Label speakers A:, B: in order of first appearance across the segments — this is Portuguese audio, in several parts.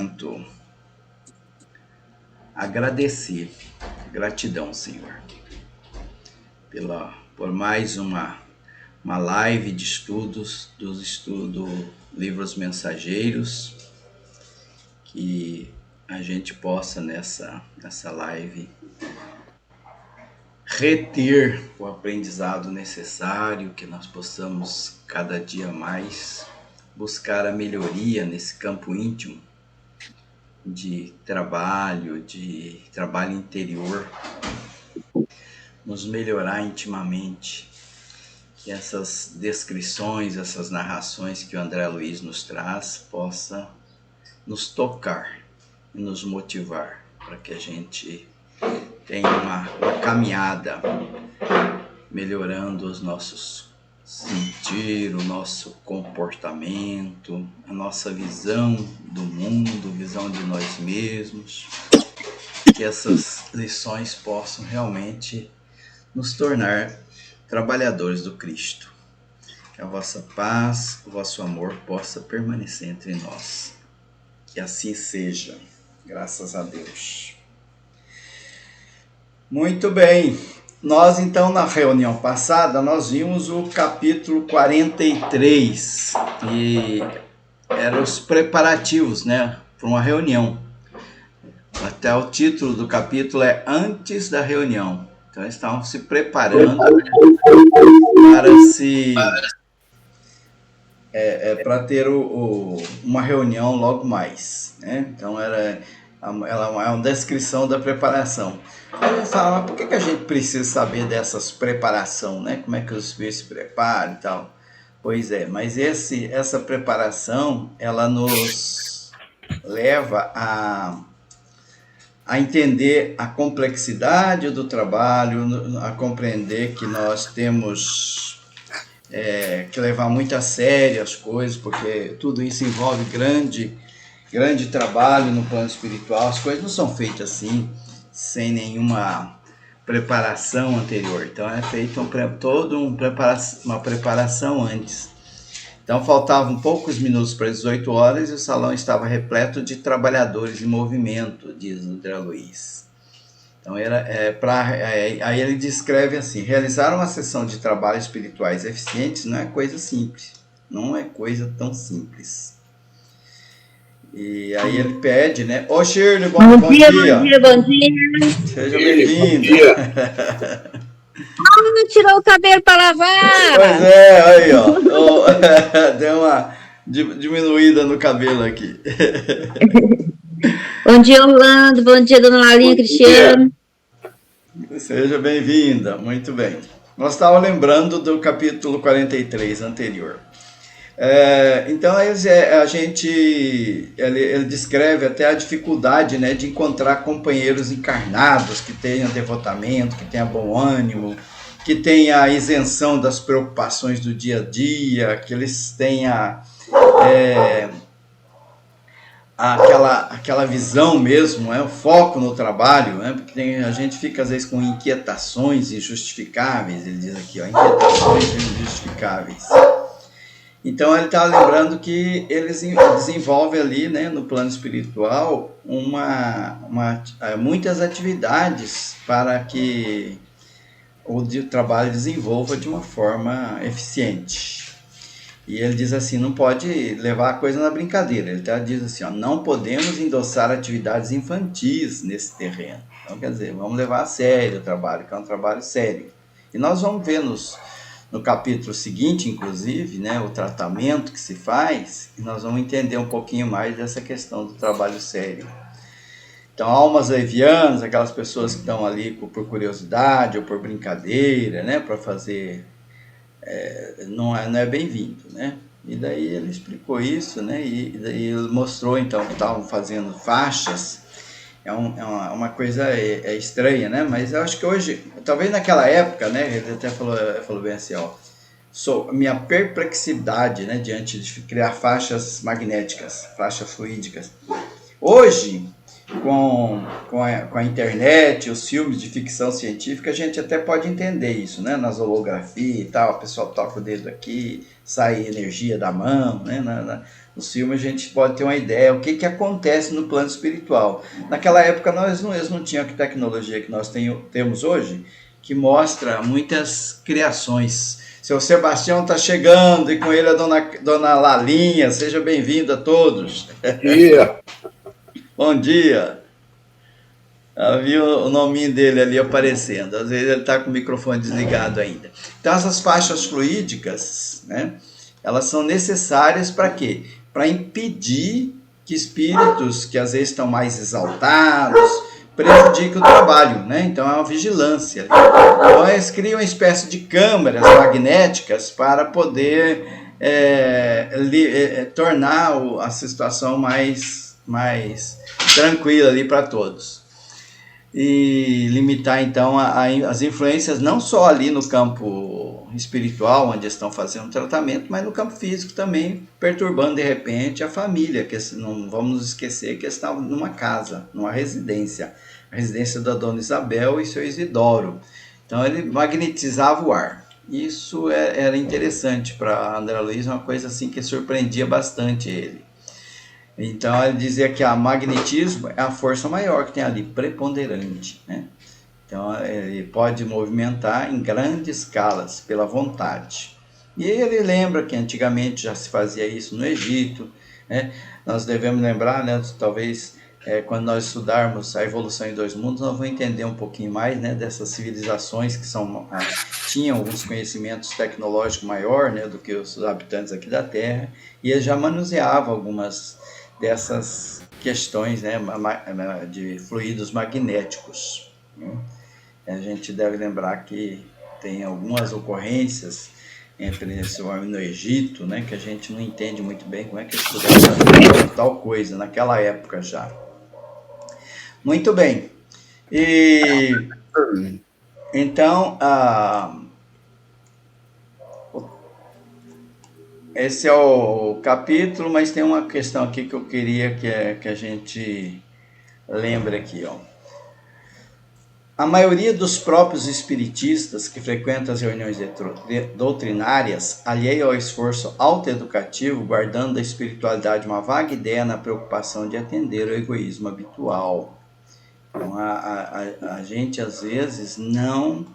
A: momento agradecer, gratidão, Senhor, por mais uma live de estudos, livros mensageiros, que a gente possa nessa live reter o aprendizado necessário, que nós possamos cada dia mais buscar a melhoria nesse campo íntimo de trabalho interior, nos melhorar intimamente, que essas descrições, essas narrações que o André Luiz nos traz possa nos tocar e nos motivar para que a gente tenha uma caminhada melhorando os nossos sentir, o nosso comportamento, a nossa visão do mundo, visão de nós mesmos, que essas lições possam realmente nos tornar trabalhadores do Cristo. Que a vossa paz, o vosso amor possa permanecer entre nós. Que assim seja, graças a Deus. Muito bem. Nós, então, na reunião passada, nós vimos o capítulo 43, e eram os preparativos, né, para uma reunião. Até o título do capítulo é Antes da Reunião. Então, eles estavam se preparando para ter uma reunião logo mais, né? Então, ela é uma descrição da preparação. Aí ele fala, mas por que a gente precisa saber dessas preparação, né? Como é que os espíritos se preparam e tal? Pois é, mas essa preparação, ela nos leva a entender a complexidade do trabalho, a compreender que nós temos que levar muito a sério as coisas, porque tudo isso envolve grande trabalho no plano espiritual. As coisas não são feitas assim, sem nenhuma preparação anterior. Então é feita uma preparação antes. Então faltavam poucos minutos para as 18 horas e o salão estava repleto de trabalhadores em movimento, diz André Luiz. Então aí ele descreve assim: realizar uma sessão de trabalhos espirituais eficientes não é coisa simples, não é coisa tão simples. E aí ele pede, né? Ô Shirley, bom dia.
B: Bom dia.
A: Seja bem-vindo.
B: Tirou o cabelo para lavar.
A: Pois é, aí ó. Deu uma diminuída no cabelo aqui.
B: Bom dia, Orlando. Bom dia, dona Lalinha, Cristiano.
A: Seja bem-vinda, muito bem. Nós estávamos lembrando do capítulo 43 anterior. Então ele descreve até a dificuldade, né, de encontrar companheiros encarnados que tenham devotamento, que tenham bom ânimo, que tenham a isenção das preocupações do dia a dia, que eles tenham aquela visão mesmo, o foco no trabalho, né, porque a gente fica às vezes com inquietações injustificáveis. Ele diz aqui, inquietações injustificáveis. Então ele está lembrando que eles desenvolvem ali, né, no plano espiritual muitas atividades para que o trabalho desenvolva de uma forma eficiente. E ele diz assim, não pode levar a coisa na brincadeira. Ele diz assim, não podemos endossar atividades infantis nesse terreno. Então, quer dizer, vamos levar a sério o trabalho, que é um trabalho sério. E nós vamos ver no capítulo seguinte, inclusive, né, o tratamento que se faz, e nós vamos entender um pouquinho mais dessa questão do trabalho sério. Então, almas levianas, aquelas pessoas que estão ali por curiosidade ou por brincadeira, né, para fazer, não é bem-vindo, né? E daí ele explicou isso, né, e daí ele mostrou, então, que estavam fazendo faixas. É uma coisa estranha, né? Mas eu acho que hoje, talvez naquela época, né? Ele até falou bem assim, minha perplexidade, né? Diante de criar faixas magnéticas, faixas fluídicas. Hoje, com a internet, os filmes de ficção científica, a gente até pode entender isso, né? Nas holografias e tal, o pessoal toca o dedo aqui, sai energia da mão, né? Nos filmes a gente pode ter uma ideia o que acontece no plano espiritual. Naquela época eles não tinham a tecnologia que nós temos hoje, que mostra muitas criações. Seu Sebastião está chegando e com ele a dona Lalinha. Seja bem-vindo a todos.
C: Dia.
A: Bom dia. Eu vi o nominho dele ali aparecendo. Às vezes ele está com o microfone desligado ainda. Então essas faixas fluídicas, né, elas são necessárias para quê? Para impedir que espíritos que às vezes estão mais exaltados prejudiquem o trabalho, né? Então é uma vigilância. Então eles criam uma espécie de câmeras magnéticas para poder tornar a situação mais tranquila ali para todos. E limitar então as influências não só ali no campo espiritual, onde estão fazendo o tratamento, mas no campo físico também, perturbando de repente a família, que não vamos nos esquecer que eles estavam numa casa, numa residência, a residência da dona Isabel e seu Isidoro. Então ele magnetizava o ar. Isso era interessante para André Luiz, uma coisa assim que surpreendia bastante ele. Então ele dizia que o magnetismo é a força maior que tem ali, preponderante, né? Então ele pode movimentar em grandes escalas pela vontade. E ele lembra que antigamente já se fazia isso no Egito, né? Nós devemos lembrar, né, talvez quando nós estudarmos a evolução em dois mundos, nós vamos entender um pouquinho mais, né, dessas civilizações que tinham alguns conhecimentos tecnológicos maior, né, do que os habitantes aqui da Terra, e eles já manuseavam algumas dessas questões, né, de fluidos magnéticos, né? A gente deve lembrar que tem algumas ocorrências entre esse homem no Egito, né, que a gente não entende muito bem como é que eles puderam fazer tal coisa naquela época já. Muito bem. E então esse é o capítulo, mas tem uma questão aqui que eu queria que a gente lembre aqui, ó. A maioria dos próprios espiritistas que frequentam as reuniões doutrinárias, alheio ao esforço autoeducativo, guardando da espiritualidade uma vaga ideia na preocupação de atender ao egoísmo habitual. Então, a gente, às vezes, não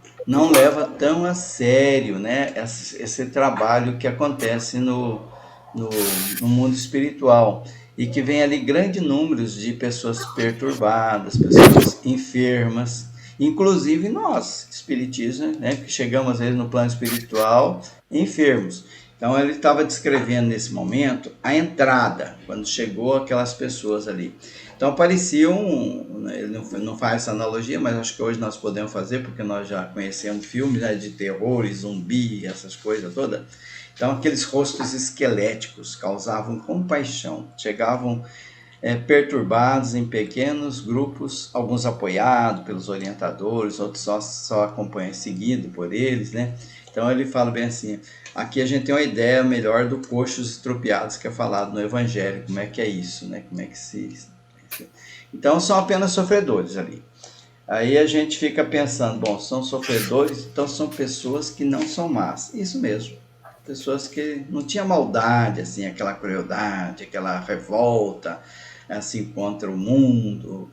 A: leva tão a sério, né, esse trabalho que acontece no mundo espiritual, e que vem ali grande número de pessoas perturbadas, pessoas enfermas, inclusive nós, espiritistas, né, que chegamos às vezes no plano espiritual enfermos. Então ele estava descrevendo nesse momento a entrada, quando chegou aquelas pessoas ali. Então parecia ele não faz essa analogia, mas acho que hoje nós podemos fazer, porque nós já conhecemos filmes, né, de terror, zumbi, essas coisas todas. Então aqueles rostos esqueléticos causavam compaixão, chegavam perturbados em pequenos grupos, alguns apoiados pelos orientadores, outros só acompanham seguido por eles, né? Então ele fala bem assim, aqui a gente tem uma ideia melhor do coxos estropiados que é falado no Evangelho, como é que é isso, né? Como é que Então são apenas sofredores ali. Aí a gente fica pensando, bom, são sofredores, então são pessoas que não são más. Isso mesmo. Pessoas que não tinham maldade, assim, aquela crueldade, aquela revolta, assim, contra o mundo.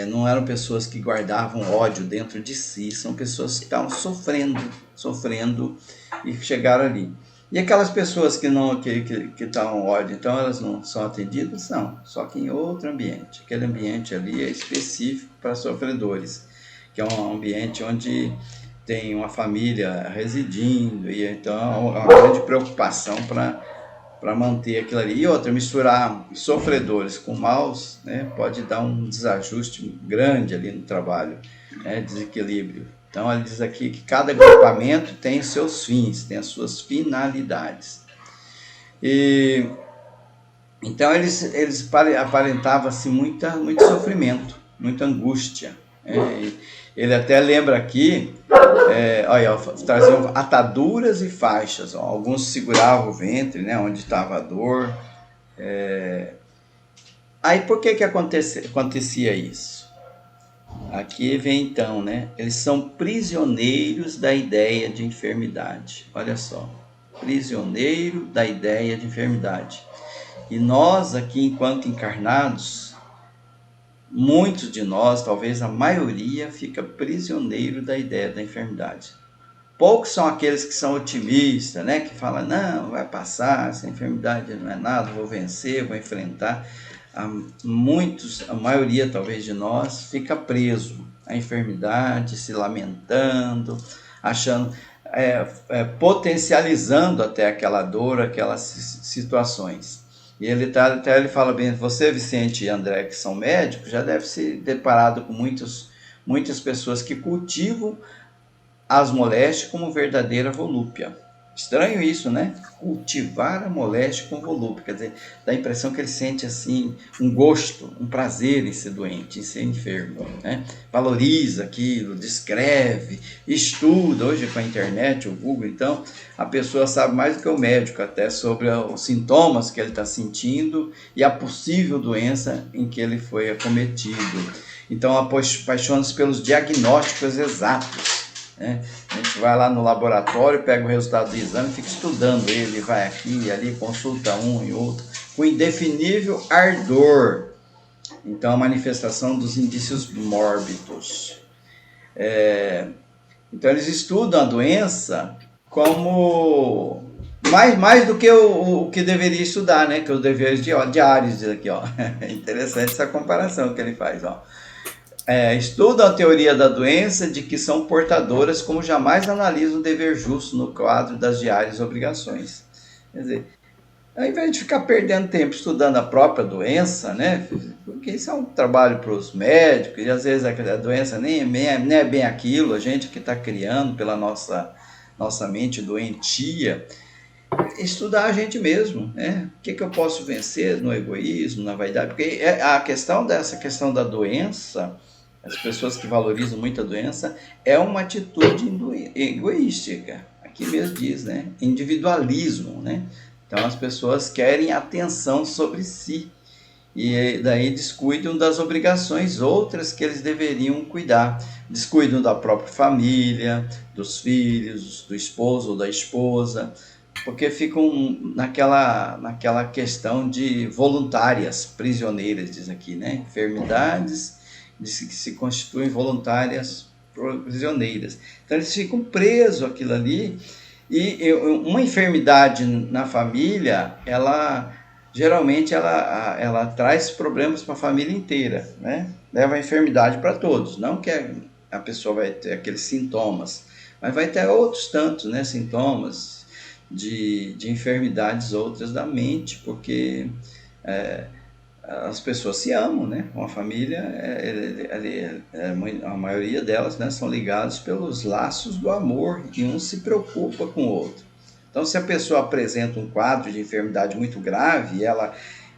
A: Não eram pessoas que guardavam ódio dentro de si, são pessoas que estavam sofrendo e chegaram ali. E aquelas pessoas que estavam ódio, então elas não são atendidas? Não, só que em outro ambiente. Aquele ambiente ali é específico para sofredores, que é um ambiente onde tem uma família residindo, e então é uma grande preocupação para manter aquilo ali. E outra, misturar sofredores com maus, né, pode dar um desajuste grande ali no trabalho, né, desequilíbrio. Então ele diz aqui que cada agrupamento tem seus fins, tem as suas finalidades. E então eles aparentavam assim, muito sofrimento, muita angústia. Ele até lembra aqui, olha, traziam ataduras e faixas, ó, alguns seguravam o ventre, né, onde estava a dor. Aí por que acontecia isso? Aqui vem então, né? Eles são prisioneiros da ideia de enfermidade. Olha só, prisioneiro da ideia de enfermidade. E nós aqui, enquanto encarnados, muitos de nós, talvez a maioria, fica prisioneiro da ideia da enfermidade. Poucos são aqueles que são otimistas, né? Que falam, não, vai passar, essa enfermidade não é nada, vou vencer, vou enfrentar. A maioria talvez de nós, fica preso à enfermidade, se lamentando, achando, potencializando até aquela dor, aquelas situações. E ele fala bem, você, Vicente e André, que são médicos, já deve se deparado com muitas pessoas que cultivam as moléstias como verdadeira volúpia. Estranho isso, né? Cultivar a moléstia com volúpia. Quer dizer, dá a impressão que ele sente assim um gosto, um prazer em ser doente, em ser enfermo, né? Valoriza aquilo, descreve, estuda. Hoje com a internet, o Google, então, a pessoa sabe mais do que o médico até sobre os sintomas que ele está sentindo e a possível doença em que ele foi acometido. Então, apaixona-se pelos diagnósticos exatos. A gente vai lá no laboratório, pega o resultado do exame, fica estudando ele, vai aqui e ali, consulta um e outro, com indefinível ardor. Então, a manifestação dos indícios mórbidos. Então, eles estudam a doença como mais do que o que deveria estudar, né? Que os deveres diários aqui, ó. É interessante essa comparação que ele faz, ó. Estudam a teoria da doença de que são portadoras, como jamais analisam o dever justo no quadro das diárias obrigações. Quer dizer, ao invés de ficar perdendo tempo estudando a própria doença, né? Porque isso é um trabalho para os médicos, e às vezes a doença nem é bem aquilo, a gente que está criando pela nossa mente doentia, estudar a gente mesmo, né? O que eu posso vencer no egoísmo, na vaidade? Porque dessa questão da doença, as pessoas que valorizam muito a doença, é uma atitude egoística. Aqui mesmo diz, né? Individualismo, né? Então as pessoas querem atenção sobre si e daí descuidam das obrigações outras que eles deveriam cuidar. Descuidam da própria família, dos filhos, do esposo ou da esposa, porque ficam naquela questão de voluntárias, prisioneiras, diz aqui, né? Enfermidades que se constituem voluntárias prisioneiras. Então eles ficam presos àquilo ali, e uma enfermidade na família, geralmente ela traz problemas para a família inteira, né? Leva a enfermidade para todos, não que a pessoa vai ter aqueles sintomas, mas vai ter outros tantos, né, sintomas de enfermidades outras da mente, porque as pessoas se amam, né? Uma família, a maioria delas, né, são ligadas pelos laços do amor, e um se preocupa com o outro. Então, se a pessoa apresenta um quadro de enfermidade muito grave,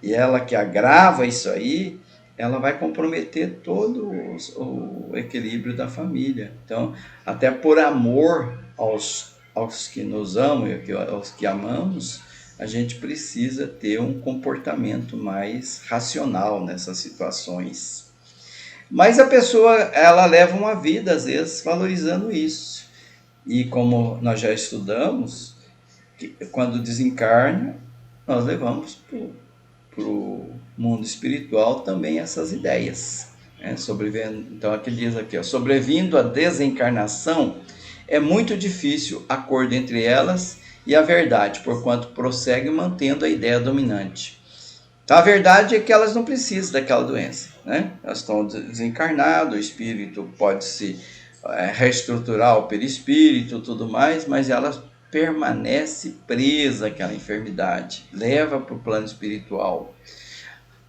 A: e ela que agrava isso aí, ela vai comprometer todo o equilíbrio da família. Então, até por amor aos que nos amam e aos que amamos, a gente precisa ter um comportamento mais racional nessas situações. Mas a pessoa, ela leva uma vida, às vezes, valorizando isso. E como nós já estudamos, quando desencarna, nós levamos para o mundo espiritual também essas ideias. Então, aqui diz aqui, sobrevindo à desencarnação, é muito difícil acordo entre elas e a verdade, porquanto prossegue mantendo a ideia dominante. Então, a verdade é que elas não precisam daquela doença, né? Elas estão desencarnadas, o espírito pode se reestruturar o perispírito e tudo mais, mas elas permanece presa àquela enfermidade, leva para o plano espiritual.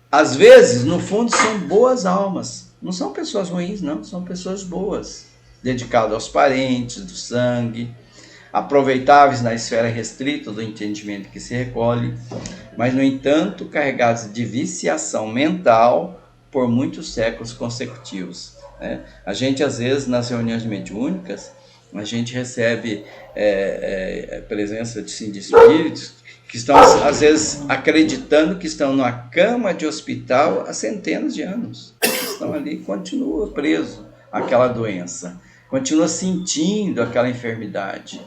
A: Às vezes, no fundo, são boas almas, não são pessoas ruins, não, são pessoas boas, dedicadas aos parentes do sangue, aproveitáveis na esfera restrita do entendimento que se recolhe, mas, no entanto, carregados de viciação mental por muitos séculos consecutivos. A gente, às vezes, nas reuniões mediúnicas, a gente recebe presença de espíritos que estão, às vezes, acreditando que estão numa cama de hospital há centenas de anos. Estão ali e continuam presos àquela doença, continua sentindo aquela enfermidade,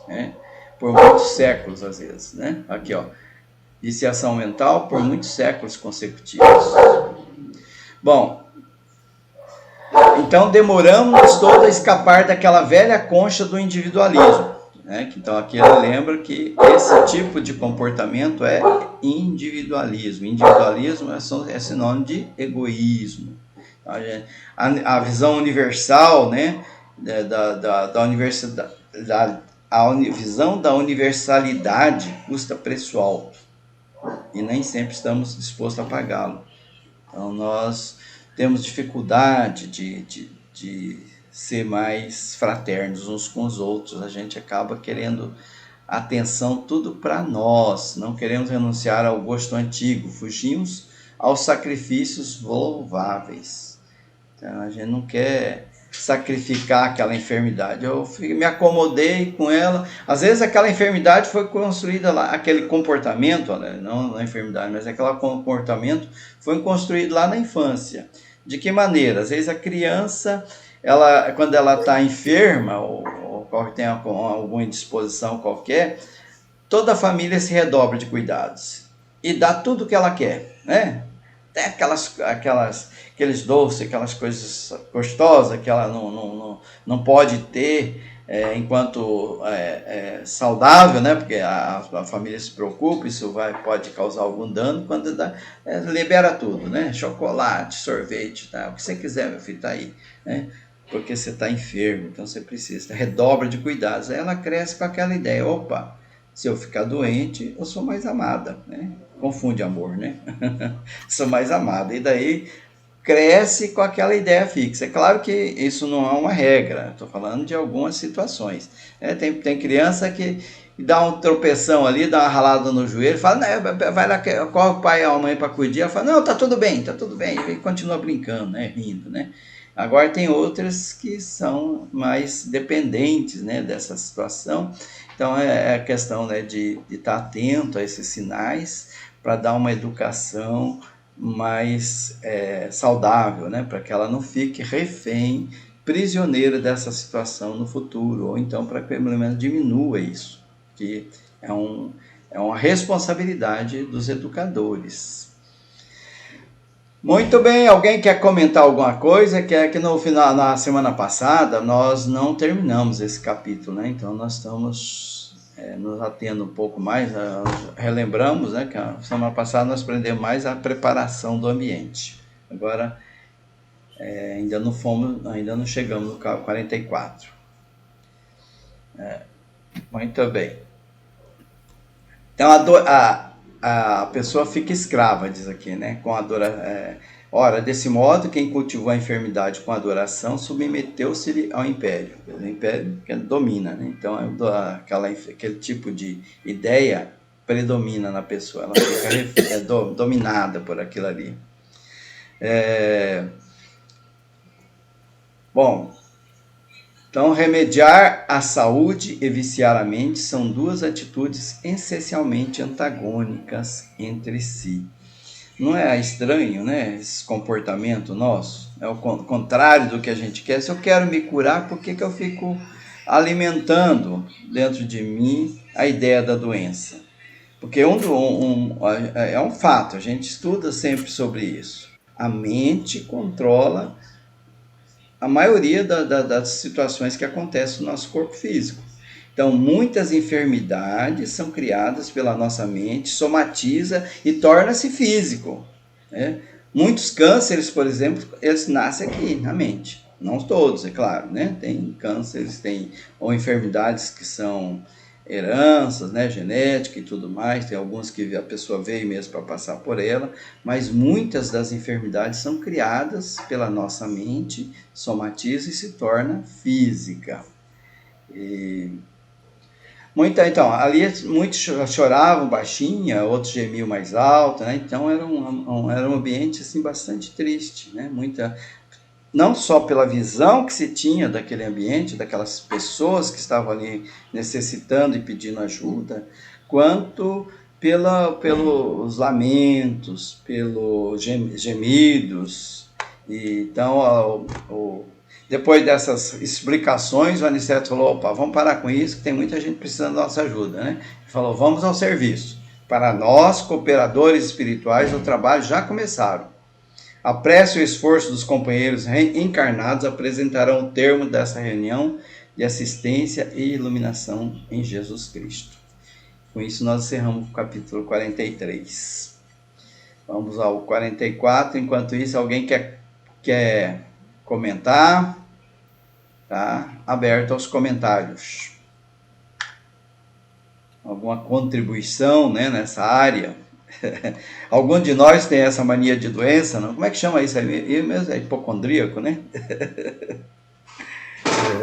A: né? Por muitos séculos, às vezes, né? Aqui, ó, viciação mental por muitos séculos consecutivos. Bom, então demoramos todos a escapar daquela velha concha do individualismo, né? Então aqui ele lembra que esse tipo de comportamento é individualismo. Individualismo é sinônimo de egoísmo. A visão universal, né, da universidade, a visão da universalidade custa preço alto e nem sempre estamos dispostos a pagá-lo. Então nós temos dificuldade de ser mais fraternos uns com os outros. A gente acaba querendo atenção tudo para nós, não queremos renunciar ao gosto antigo, fugimos aos sacrifícios louváveis. Então a gente não quer sacrificar aquela enfermidade. Eu me acomodei com ela. Às vezes aquela enfermidade foi construída lá, aquele comportamento, né? Não a enfermidade, mas aquele comportamento foi construído lá na infância. De que maneira? Às vezes a criança, quando ela está enferma ou tem alguma indisposição qualquer, toda a família se redobra de cuidados e dá tudo o que ela quer, né? Até aqueles doces, aquelas coisas gostosas que ela não pode ter enquanto saudável, né? Porque a família se preocupa, isso pode causar algum dano. Quando libera tudo, né? Chocolate, sorvete, tá? O que você quiser, meu filho, tá aí, né? Porque você está enfermo, então você precisa, redobra de cuidados. Aí ela cresce com aquela ideia, opa, se eu ficar doente, eu sou mais amada, né? Confunde amor, né? Sou mais amada. E daí cresce com aquela ideia fixa. É claro que isso não é uma regra, estou falando de algumas situações. Tem criança que dá um tropeção ali, dá uma ralada no joelho, fala, não, vai lá, corre o pai e a mãe para cuidar, ela fala, não, tá tudo bem, e continua brincando, né? Rindo, né? Agora tem outras que são mais dependentes, né, dessa situação. Então é a questão, né, de estar atento a esses sinais para dar uma educação mais saudável, né, para que ela não fique refém, prisioneira dessa situação no futuro, ou então para que pelo menos diminua isso, que é uma responsabilidade dos educadores. Muito bem, alguém quer comentar alguma coisa? Que no final, na semana passada, nós não terminamos esse capítulo, né? Então nós estamos nos atendo um pouco mais, relembramos, né, que a semana passada nós aprendemos mais a preparação do ambiente. Agora ainda não chegamos no 44. Muito bem. Então a pessoa fica escrava, diz aqui, né? Com ora, desse modo, quem cultivou a enfermidade com adoração submeteu-se ao império. O império que domina, né? Então, aquele tipo de ideia predomina na pessoa. Ela fica dominada por aquilo ali. Bom, então, remediar a saúde e viciar a mente são duas atitudes essencialmente antagônicas entre si. Não é estranho, né, esse comportamento nosso? É o contrário do que a gente quer. Se eu quero me curar, por que eu fico alimentando dentro de mim a ideia da doença? Porque é um fato, a gente estuda sempre sobre isso. A mente controla a maioria das situações que acontecem no nosso corpo físico. Então, muitas enfermidades são criadas pela nossa mente, somatiza e torna-se físico, né? Muitos cânceres, por exemplo, eles nascem aqui na mente. Não todos, é claro, né? Tem cânceres, ou enfermidades que são heranças, né, genética e tudo mais, tem alguns que a pessoa veio mesmo para passar por ela, mas muitas das enfermidades são criadas pela nossa mente, somatiza e se torna física. Então, ali muitos choravam baixinho, outros gemiam mais alto, né? Então era um ambiente assim, bastante triste, né? Não só pela visão que se tinha daquele ambiente, daquelas pessoas que estavam ali necessitando e pedindo ajuda, quanto pelos lamentos, pelos gemidos. E, então, depois dessas explicações, o Aniceto falou, opa, vamos parar com isso, que tem muita gente precisando da nossa ajuda, né? Ele falou, vamos ao serviço. Para nós, cooperadores espirituais, o trabalho já começaram. A prece e o esforço dos companheiros reencarnados apresentarão o termo dessa reunião de assistência e iluminação em Jesus Cristo. Com isso, nós encerramos o capítulo 43. Vamos ao 44. Enquanto isso, alguém quer comentar? Tá aberto aos comentários. Alguma contribuição, né, nessa área? Algum de nós tem essa mania de doença, não? Como é que chama isso aí mesmo? É hipocondríaco, né?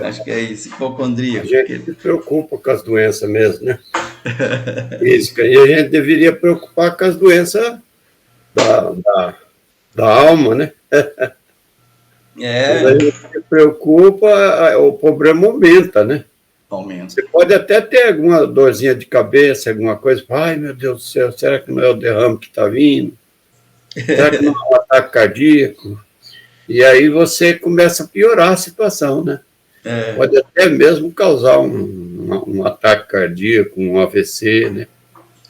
A: Acho que é isso, hipocondríaco.
C: A gente se preocupa com as doenças mesmo, né? Física. E a gente deveria preocupar com as doenças da alma, né? Quando a gente se preocupa, o problema aumenta, né?
A: Aumenta.
C: Você pode até ter alguma dorzinha de cabeça, alguma coisa. Ai, meu Deus do céu, será que não é o derrame que está vindo? Será que não é um ataque cardíaco? E aí você começa a piorar a situação, né? Pode até mesmo causar um ataque cardíaco, um AVC, né?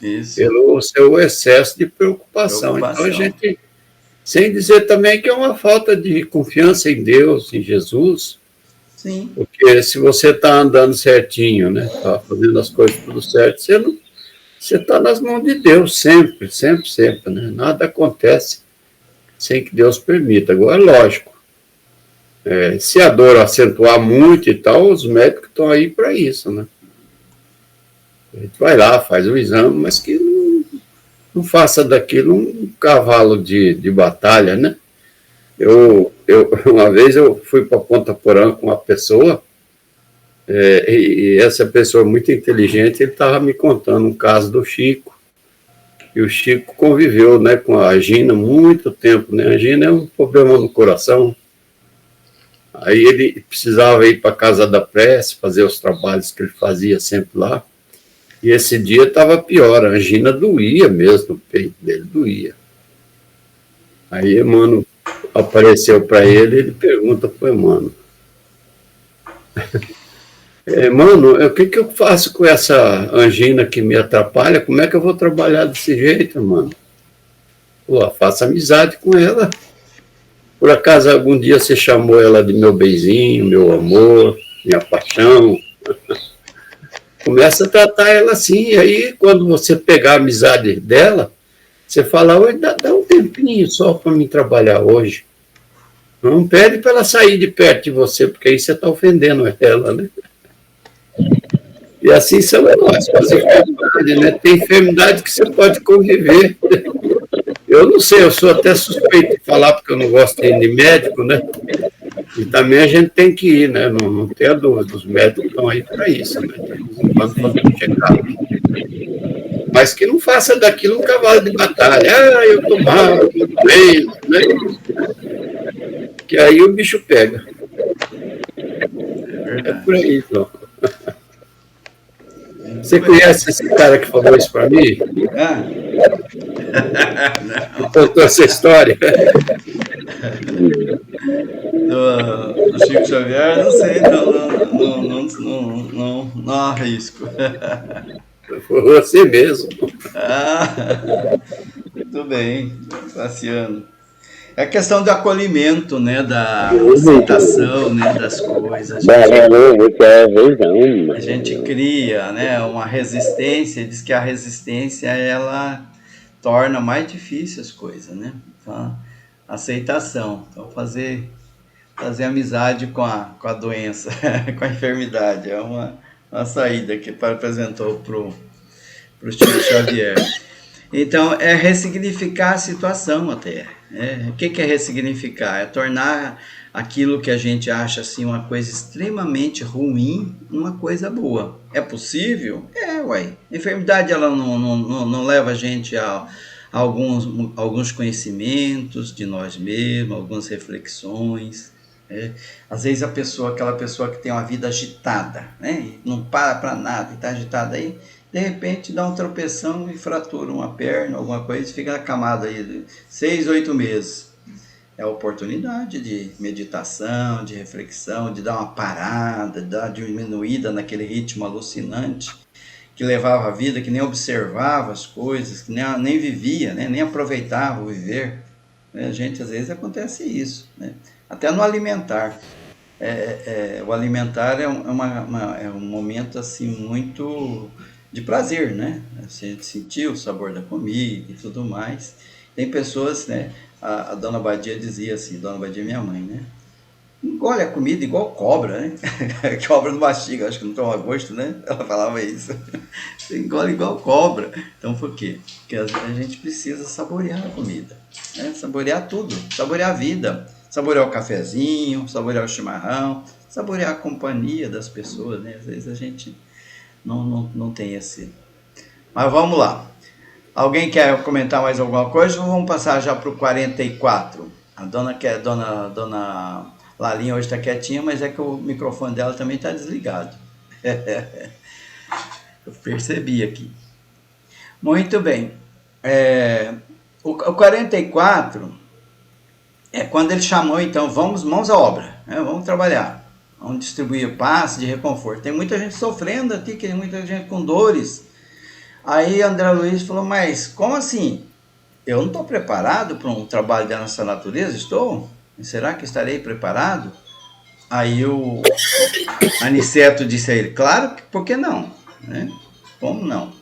A: Isso.
C: Pelo seu excesso de preocupação. Então a gente, sem dizer também que é uma falta de confiança em Deus, em Jesus.
A: Sim.
C: Porque se você está andando certinho, né? Está fazendo as coisas tudo certo, você está nas mãos de Deus sempre, sempre, sempre, né? Nada acontece sem que Deus permita. Agora, lógico, se a dor acentuar muito e tal, os médicos estão aí para isso, né? A gente vai lá, faz o exame, mas que não faça daquilo um cavalo de batalha, né? Uma vez eu fui para Ponta Porã com uma pessoa, e essa pessoa muito inteligente, ele estava me contando um caso do Chico. E o Chico conviveu, né, com a angina muito tempo, né? A angina é um problema no coração. Aí ele precisava ir para a Casa da Prece, fazer os trabalhos que ele fazia sempre lá. E esse dia estava pior, a angina doía mesmo, o peito dele doía. Aí Emmanuel apareceu para ele pergunta para o Emmanuel, Emmanuel, o que eu faço com essa angina que me atrapalha? Como é que eu vou trabalhar desse jeito, Emmanuel? Pô, faça amizade com ela. Por acaso, algum dia você chamou ela de meu benzinho, meu amor, minha paixão? Começa a tratar ela assim, e aí quando você pegar a amizade dela, você fala, oi, dá um tempinho só para mim trabalhar hoje. Não pede para ela sair de perto de você, porque aí você está ofendendo ela, né? E assim são nós, com as enfermidades, né? Tem enfermidade que você pode conviver. Eu não sei, eu sou até suspeito de falar, porque eu não gosto de ir de médico, né? E também a gente tem que ir, né? Não tenha dúvida, os médicos estão aí para isso, né? Vamos fazer um check-up. Mas que não faça daquilo um cavalo de batalha. Ah, eu estou mal, eu estou doente, né? Que aí o bicho pega. É por aí, João. Você conhece esse cara que falou isso para mim?
A: Não.
C: Contou essa história?
A: Do Chico Xavier, não sei, não arrisco.
C: Foi você mesmo.
A: Muito bem, passeando. É a questão do acolhimento, né, da aceitação, né, das coisas. A gente cria, né, uma resistência, diz que a resistência, ela torna mais difícil as coisas, né? Então, aceitação. Então, fazer amizade com a doença, com a enfermidade, é uma saída que apresentou para o Chico Xavier. Então, é ressignificar a situação até. O que é ressignificar? É tornar aquilo que a gente acha assim, uma coisa extremamente ruim, uma coisa boa. É possível? Ué. A enfermidade ela não leva a gente a alguns conhecimentos de nós mesmos, algumas reflexões. Às vezes aquela pessoa que tem uma vida agitada, né? Não para nada e está agitada aí, de repente dá um tropeção e fratura uma perna, alguma coisa, e fica acamado aí 6, 8 meses. É a oportunidade de meditação, de reflexão, de dar uma parada, de dar uma diminuída naquele ritmo alucinante que levava a vida, que nem observava as coisas, que nem vivia, né? Nem aproveitava o viver. A gente, às vezes, acontece isso, né? Até no alimentar. O alimentar é um momento assim muito de prazer, né? A gente sentir o sabor da comida e tudo mais. Tem pessoas, né? A dona Badia dizia assim, dona Badia é minha mãe, né? Engole a comida igual cobra, né? Cobra não mastiga, acho que não toma gosto, né? Ela falava isso. Você engole igual cobra. Então por quê? Porque a gente precisa saborear a comida, né? Saborear tudo, saborear a vida, saborear o cafezinho, saborear o chimarrão, saborear a companhia das pessoas, né? Às vezes a gente não tem esse... Mas vamos lá. Alguém quer comentar mais alguma coisa ou vamos passar já para o 44? A dona Lalinha hoje está quietinha, mas é que o microfone dela também está desligado. Eu percebi aqui. Muito bem. O 44 é quando ele chamou, então, vamos mãos à obra, né? Vamos trabalhar, vamos distribuir paz de reconforto. Tem muita gente sofrendo aqui, tem muita gente com dores. Aí André Luiz falou, mas como assim? Eu não estou preparado para um trabalho dessa natureza? Estou? Será que estarei preparado? Aí o Aniceto disse a ele, claro, por que não? Né? Como não?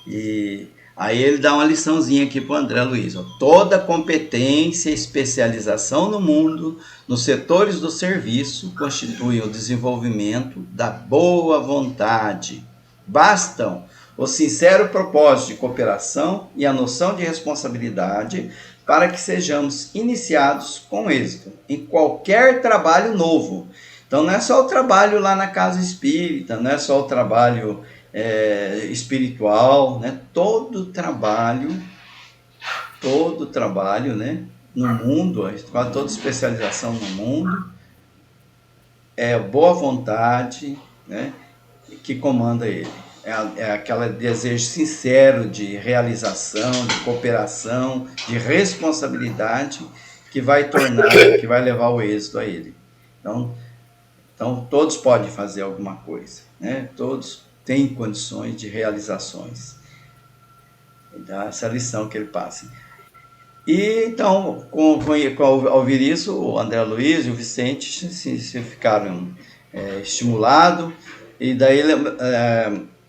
A: E aí ele dá uma liçãozinha aqui para o André Luiz. Ó. Toda competência e especialização no mundo, nos setores do serviço, constituem o desenvolvimento da boa vontade. Bastam o sincero propósito de cooperação e a noção de responsabilidade para que sejamos iniciados com êxito em qualquer trabalho novo. Então não é só o trabalho lá na casa espírita, não é só o trabalho espiritual, né? Todo trabalho, né? No mundo, toda especialização no mundo, é boa vontade, né? Que comanda ele. É aquele desejo sincero de realização, de cooperação, de responsabilidade que vai levar o êxito a ele. Então todos podem fazer alguma coisa, né? Todos têm condições de realizações. Então, essa é a lição que ele passa. E então, ao ouvir isso, o André Luiz e o Vicente se ficaram estimulados, e daí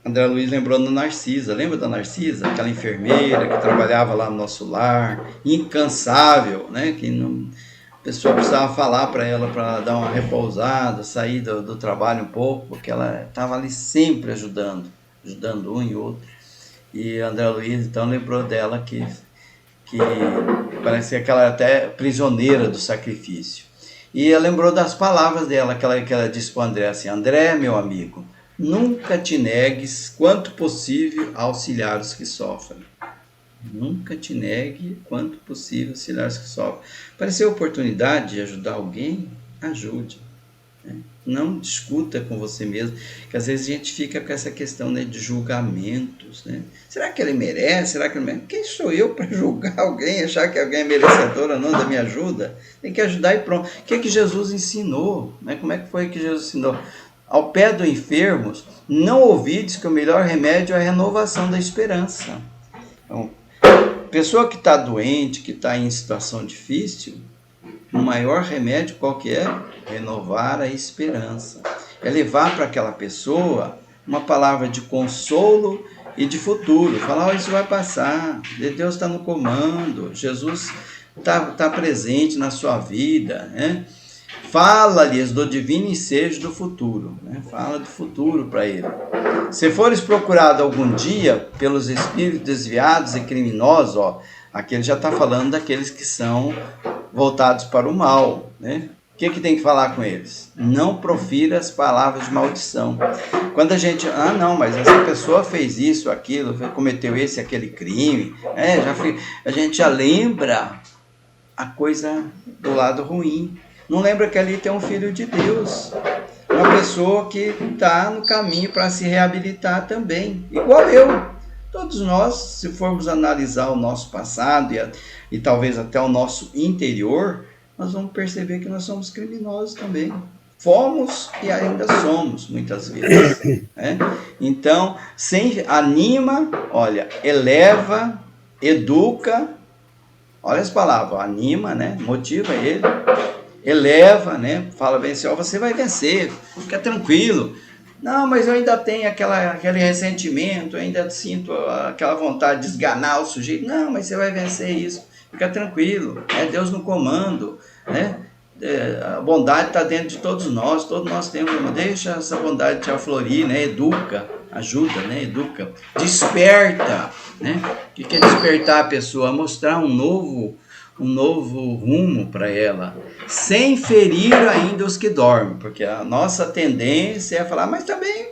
A: André Luiz lembrou da Narcisa. Lembra da Narcisa? Aquela enfermeira que trabalhava lá no nosso lar, incansável, né? Que a pessoa precisava falar para ela dar uma repousada, sair do trabalho um pouco, porque ela estava ali sempre ajudando um e outro. E André Luiz então lembrou dela que parecia que ela era até prisioneira do sacrifício. E ela lembrou das palavras dela, que ela disse para o André assim, André, meu amigo, nunca te negues, quanto possível, a auxiliar os que sofrem. Nunca te negue, quanto possível, auxiliar os que sofrem. Apareceu a oportunidade de ajudar alguém? Ajude. Né? Não discuta com você mesmo, que às vezes a gente fica com essa questão, né, de julgamentos. Né? Será que ele merece? Será que ele merece? Quem sou eu para julgar alguém, achar que alguém é merecedor ou não da minha ajuda? Tem que ajudar e pronto. O que Jesus ensinou? Né? Como é que foi que Jesus ensinou? Ao pé do enfermo, não ouvides que o melhor remédio é a renovação da esperança. Então, pessoa que está doente, que está em situação difícil, o maior remédio qual que é? Renovar a esperança. É levar para aquela pessoa uma palavra de consolo e de futuro. Falar, isso vai passar, Deus está no comando, Jesus está presente na sua vida, né? Fala-lhes do divino ensejo do futuro, né? Fala do futuro para ele. Se fores procurado algum dia pelos espíritos desviados e criminosos, aqui ele já está falando daqueles que são voltados para o mal, né? O que tem que falar com eles? Não profira as palavras de maldição. Quando a gente, não, mas essa pessoa fez isso, aquilo, cometeu aquele crime, a gente já lembra a coisa do lado ruim. Não lembra que ali tem um filho de Deus, uma uma pessoa que está no caminho para se reabilitar também, igual eu. Todos nós, se formos analisar o nosso passado e talvez até o nosso interior, nós vamos perceber que nós somos criminosos também. Fomos e ainda somos, muitas vezes. Né? Então, anima, olha, eleva, educa, olha as palavras, anima, né? Motiva ele, eleva, né? Fala bem assim, ó, você vai vencer, fica tranquilo. Não, mas eu ainda tenho aquele ressentimento, eu ainda sinto aquela vontade de esganar o sujeito. Não, mas você vai vencer isso, fica tranquilo, é Deus no comando, né? A bondade está dentro de todos nós temos, deixa essa bondade te aflorir, né? Educa, ajuda, né? Educa, desperta, né? O que é despertar a pessoa? Mostrar um novo rumo para ela, sem ferir ainda os que dormem, porque a nossa tendência é falar, mas também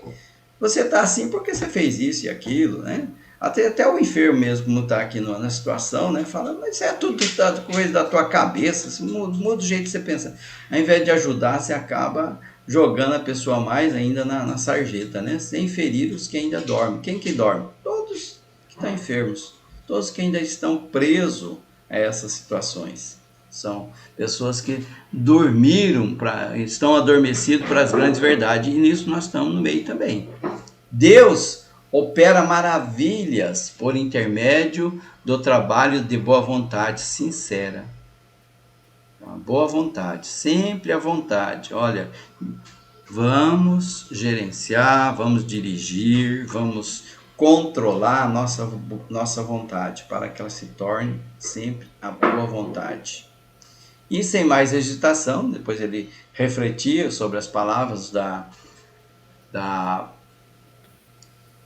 A: você está assim porque você fez isso e aquilo, né? Até o enfermo mesmo, como está aqui na situação, né? Fala, mas isso é tudo coisa da tua cabeça, assim, muda o jeito que você pensa. Ao invés de ajudar, você acaba jogando a pessoa mais ainda na sarjeta, né? Sem ferir os que ainda dormem. Quem que dorme? Todos que estão enfermos, todos que ainda estão presos a essas situações. São pessoas que dormiram, estão adormecidos para as grandes verdades, e nisso nós estamos no meio também. Deus opera maravilhas por intermédio do trabalho de boa vontade sincera. Uma boa vontade, sempre a vontade. Olha, vamos gerenciar, vamos dirigir, vamos controlar a nossa vontade para que ela se torne sempre a boa vontade. E sem mais hesitação, depois ele refletia sobre as palavras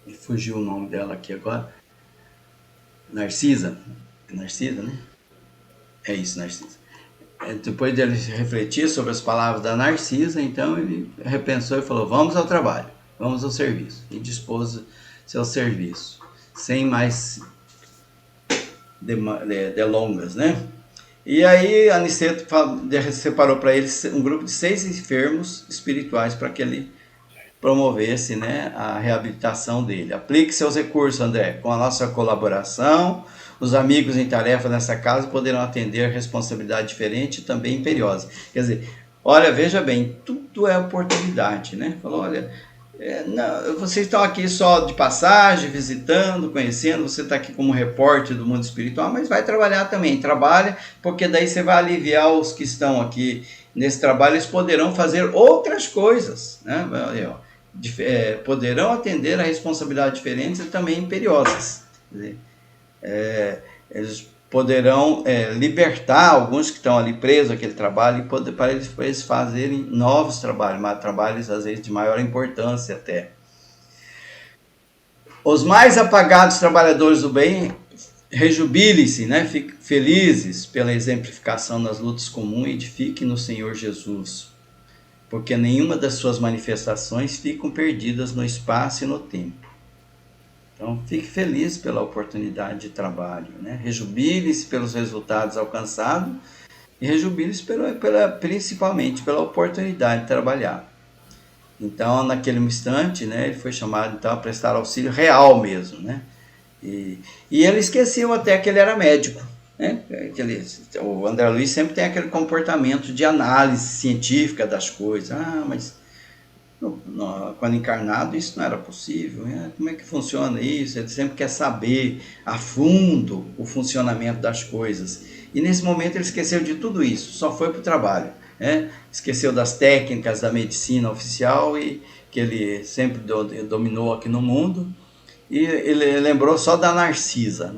A: me fugiu o nome dela aqui agora. Narcisa, né? É isso, Narcisa. Depois dele refletir sobre as palavras da Narcisa, então ele repensou e falou, vamos ao trabalho, vamos ao serviço. E dispôs seu serviço, sem mais delongas, né? E aí Aniceto separou para ele um grupo de 6 enfermos espirituais para que ele promovesse, né, a reabilitação dele. Aplique seus recursos, André, com a nossa colaboração. Os amigos em tarefa nessa casa poderão atender responsabilidade diferente e também imperiosa. Quer dizer, olha, veja bem, tudo é oportunidade, né? Falou, olha, não, vocês estão aqui só de passagem, visitando, conhecendo, você está aqui como repórter do mundo espiritual, mas vai trabalhar também, trabalha, porque daí você vai aliviar os que estão aqui nesse trabalho, eles poderão fazer outras coisas, né? Poderão atender a responsabilidades diferentes e também imperiosas. Quer dizer, eles poderão libertar alguns que estão ali presos àquele trabalho para eles fazerem novos trabalhos, mas trabalhos às vezes de maior importância até. Os mais apagados trabalhadores do bem, rejubilem-se, né? Fiquem felizes pela exemplificação nas lutas comuns e edifiquem no Senhor Jesus, porque nenhuma das suas manifestações ficam perdidas no espaço e no tempo. Então, fique feliz pela oportunidade de trabalho, né? Rejubile-se pelos resultados alcançados e rejubile-se principalmente pela oportunidade de trabalhar. Então, naquele instante, né, ele foi chamado então, a prestar auxílio real mesmo, né? E ele esqueceu até que ele era médico, né? O André Luiz sempre tem aquele comportamento de análise científica das coisas. Mas quando encarnado isso não era possível, né? Como é que funciona isso? Ele sempre quer saber a fundo o funcionamento das coisas. E nesse momento ele esqueceu de tudo isso, só foi para o trabalho, né? Esqueceu das técnicas da medicina oficial e que ele sempre dominou aqui no mundo. E ele lembrou só da Narcisa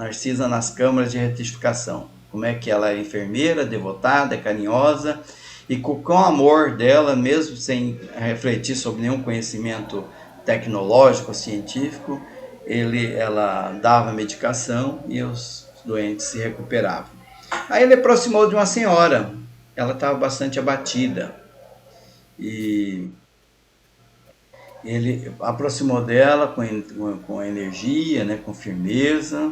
A: nas câmaras de retificação. Como é que ela é enfermeira, devotada, carinhosa, e com o amor dela, mesmo sem refletir sobre nenhum conhecimento tecnológico, científico, ela dava medicação e os doentes se recuperavam. Aí ele aproximou de uma senhora, ela estava bastante abatida, e ele aproximou dela com energia, né, com firmeza,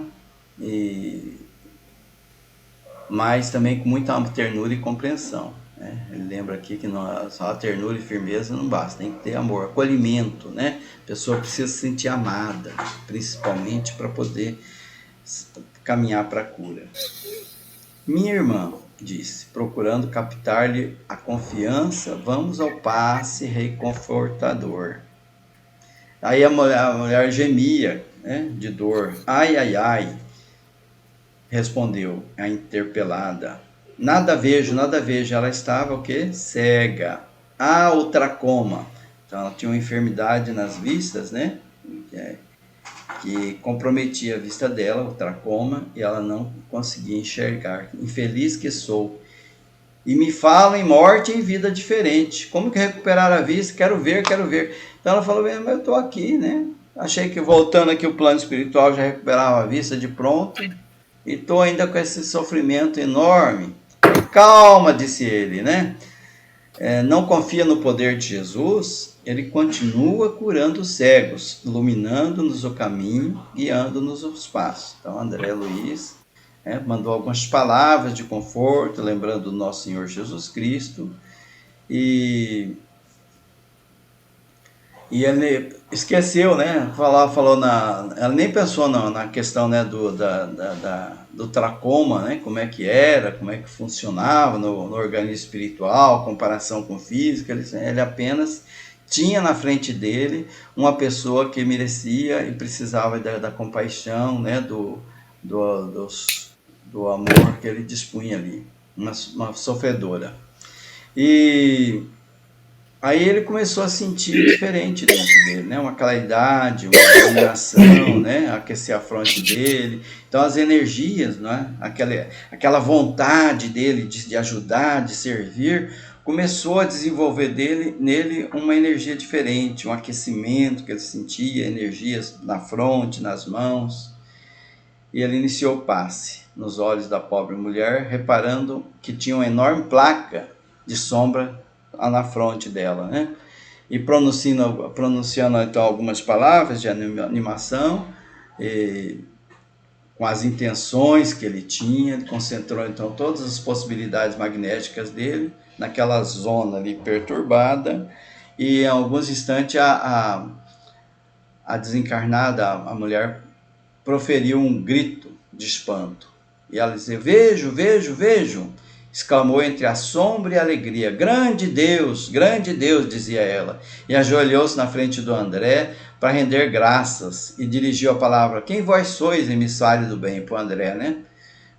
A: mas também com muita ternura e compreensão. né? Ele lembra aqui que só a ternura e firmeza não basta, tem que ter amor, acolhimento, né? A pessoa precisa se sentir amada, principalmente para poder caminhar para a cura. Minha irmã, disse, procurando captar-lhe a confiança, vamos ao passe reconfortador. Aí a mulher gemia, né, de dor. Ai, ai, ai, respondeu a interpelada. Nada vejo, nada vejo. Ela estava o quê? Cega. Ah, o tracoma. Então ela tinha uma enfermidade nas vistas, né? Que comprometia a vista dela, o tracoma, e ela não conseguia enxergar. Infeliz que sou. E me fala em morte e em vida diferente. Como que recuperar a vista? Quero ver, quero ver. Então ela falou, mas eu estou aqui, né? Achei que voltando aqui o plano espiritual já recuperava a vista de pronto. E estou ainda com esse sofrimento enorme. Calma, disse ele, né? Não confia no poder de Jesus, ele continua curando os cegos, iluminando-nos o caminho, guiando-nos os passos. Então, André Luiz mandou algumas palavras de conforto, lembrando do nosso Senhor Jesus Cristo, e ele esqueceu, né? Ela nem pensou na questão, né, do tracoma, né? Como é que era, como é que funcionava no organismo espiritual, comparação com física. Ele apenas tinha na frente dele uma pessoa que merecia e precisava da compaixão, né? Do amor que ele dispunha ali, uma sofredora. E aí ele começou a sentir diferente dentro dele, né? Uma claridade, uma iluminação, né? Aquecer a fronte dele. Então as energias, né? Aquela vontade dele de ajudar, de servir, começou a desenvolver nele uma energia diferente, um aquecimento que ele sentia, energias na fronte, nas mãos. E ele iniciou o passe nos olhos da pobre mulher, reparando que tinha uma enorme placa de sombra na fronte dela, né? E pronunciando então algumas palavras de animação, com as intenções que ele tinha, ele concentrou então todas as possibilidades magnéticas dele naquela zona ali perturbada, e em alguns instantes a desencarnada, a mulher, proferiu um grito de espanto, e ela dizia, vejo, vejo, vejo, exclamou entre a sombra e a alegria, grande Deus, dizia ela, e ajoelhou-se na frente do André para render graças, e dirigiu a palavra, quem vós sois, emissário do bem, para o André, né?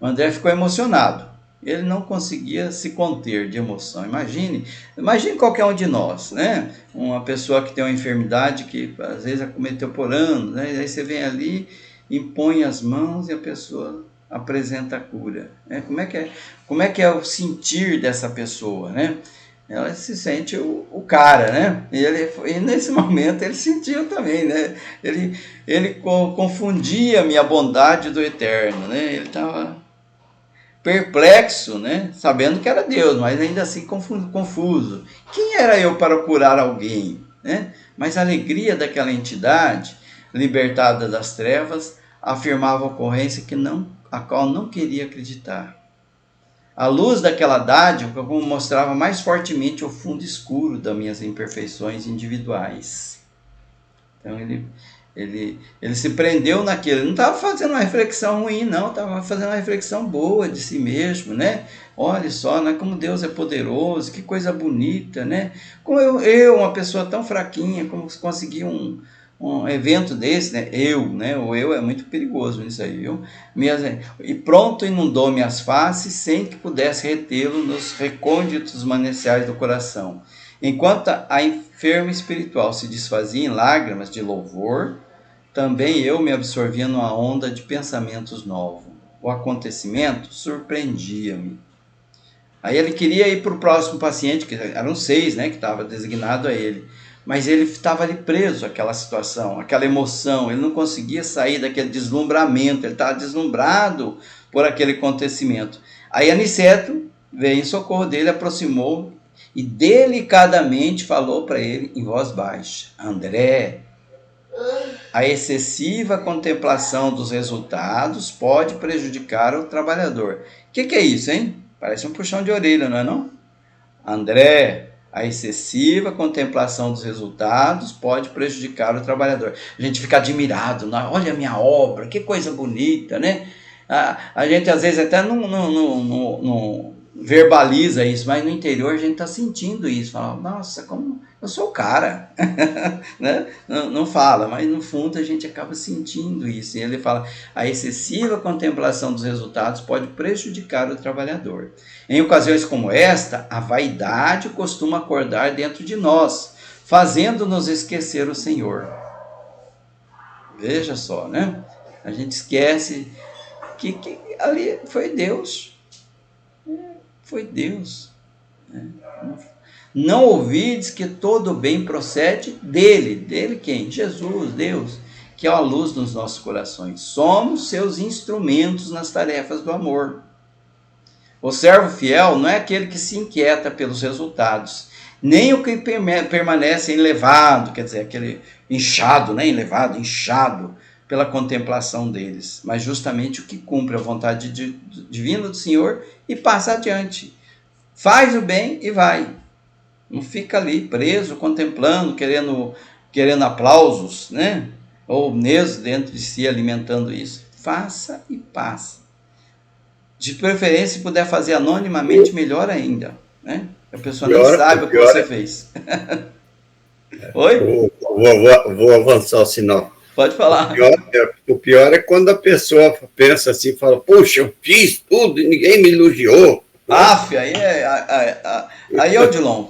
A: O André ficou emocionado, ele não conseguia se conter de emoção. Imagine qualquer um de nós, né? Uma pessoa que tem uma enfermidade que às vezes acometeu por anos, né? E aí você vem ali, impõe as mãos e a pessoa apresenta a cura, né? Como é que é o sentir dessa pessoa, né? Ela se sente o cara, né? E nesse momento ele sentiu também, né? Ele confundia a minha bondade do eterno, né? Ele estava perplexo, né? Sabendo que era Deus, mas ainda assim confuso. Quem era eu para curar alguém, né? Mas a alegria daquela entidade, libertada das trevas, afirmava a ocorrência a qual não queria acreditar. A luz daquela dádiva mostrava mais fortemente o fundo escuro das minhas imperfeições individuais. Então ele se prendeu naquilo. Ele não estava fazendo uma reflexão ruim, não. Estava fazendo uma reflexão boa de si mesmo, né? Olha só, né? Como Deus é poderoso, que coisa bonita, né? Como eu uma pessoa tão fraquinha, como consegui um evento desse, né? O eu é muito perigoso nisso aí, viu? E pronto inundou minhas faces sem que pudesse retê-lo nos recônditos mananciais do coração. Enquanto a enferma espiritual se desfazia em lágrimas de louvor, também eu me absorvia numa onda de pensamentos novos. O acontecimento surpreendia-me. Aí ele queria ir para o próximo paciente, que eram 6, né, que estava designado a ele. Mas ele estava ali preso àquela situação, àquela emoção, ele não conseguia sair daquele deslumbramento, ele estava deslumbrado por aquele acontecimento. Aí Aniceto veio em socorro dele, aproximou e delicadamente falou para ele em voz baixa, André, a excessiva contemplação dos resultados pode prejudicar o trabalhador. O que é isso, hein? Parece um puxão de orelha, não é não? André, a excessiva contemplação dos resultados pode prejudicar o trabalhador. A gente fica admirado, olha a minha obra, que coisa bonita, né? A gente às vezes até não verbaliza isso, mas no interior a gente está sentindo isso. Fala, nossa, como eu sou o cara, né? Não fala, mas no fundo a gente acaba sentindo isso. E ele fala, a excessiva contemplação dos resultados pode prejudicar o trabalhador. Em ocasiões como esta, a vaidade costuma acordar dentro de nós, fazendo-nos esquecer o Senhor. Veja só, né? A gente esquece que ali foi Deus. Foi Deus. Não ouvides que todo bem procede dele. Dele quem? Jesus, Deus, que é a luz nos nossos corações. Somos seus instrumentos nas tarefas do amor. O servo fiel não é aquele que se inquieta pelos resultados, nem o que permanece enlevado, quer dizer, aquele inchado, né? Enlevado, inchado pela contemplação deles, mas justamente o que cumpre a vontade divina do Senhor e passa adiante. Faz o bem e vai. Não fica ali preso, contemplando, querendo aplausos, né? Ou mesmo dentro de si alimentando isso. Faça e passa. De preferência, se puder fazer anonimamente, melhor ainda, né? A pessoa nem sabe o que você fez. Oi?
C: Vou avançar o sinal.
A: Pode falar.
C: O pior é quando a pessoa pensa assim, fala, poxa, eu fiz tudo e ninguém me elogiou.
A: Aí é o Odilon.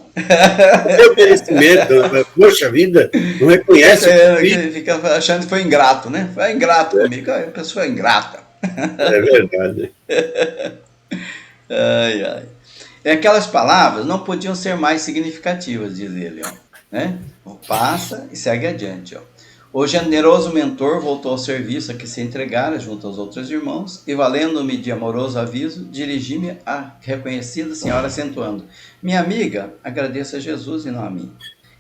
C: Poxa vida, não reconhece.
A: Você fica achando que foi ingrato, né? Foi ingrato comigo, a pessoa é ingrata.
C: É verdade.
A: Ai. E aquelas palavras não podiam ser mais significativas, diz ele, ó, né? Passa e segue adiante, ó. O generoso mentor voltou ao serviço a que se entregara junto aos outros irmãos e, valendo-me de amoroso aviso, dirigi-me à reconhecida senhora acentuando: minha amiga, agradeça a Jesus e não a mim,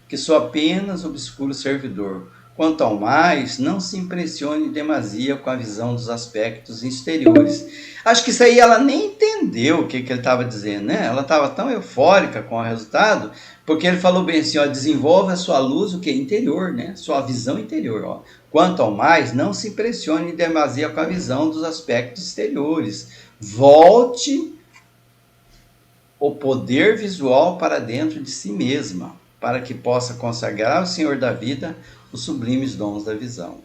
A: que sou apenas obscuro servidor. Quanto ao mais, não se impressione demasia com a visão dos aspectos exteriores. Acho que isso aí ela nem entendeu o que ele estava dizendo, né? Ela estava tão eufórica com o resultado, porque ele falou bem assim, ó, desenvolva a sua luz, o que? Interior, né? Sua visão interior, ó. Quanto ao mais, não se impressione demasia com a visão dos aspectos exteriores. Volte o poder visual para dentro de si mesma, para que possa consagrar ao Senhor da vida os sublimes dons da visão.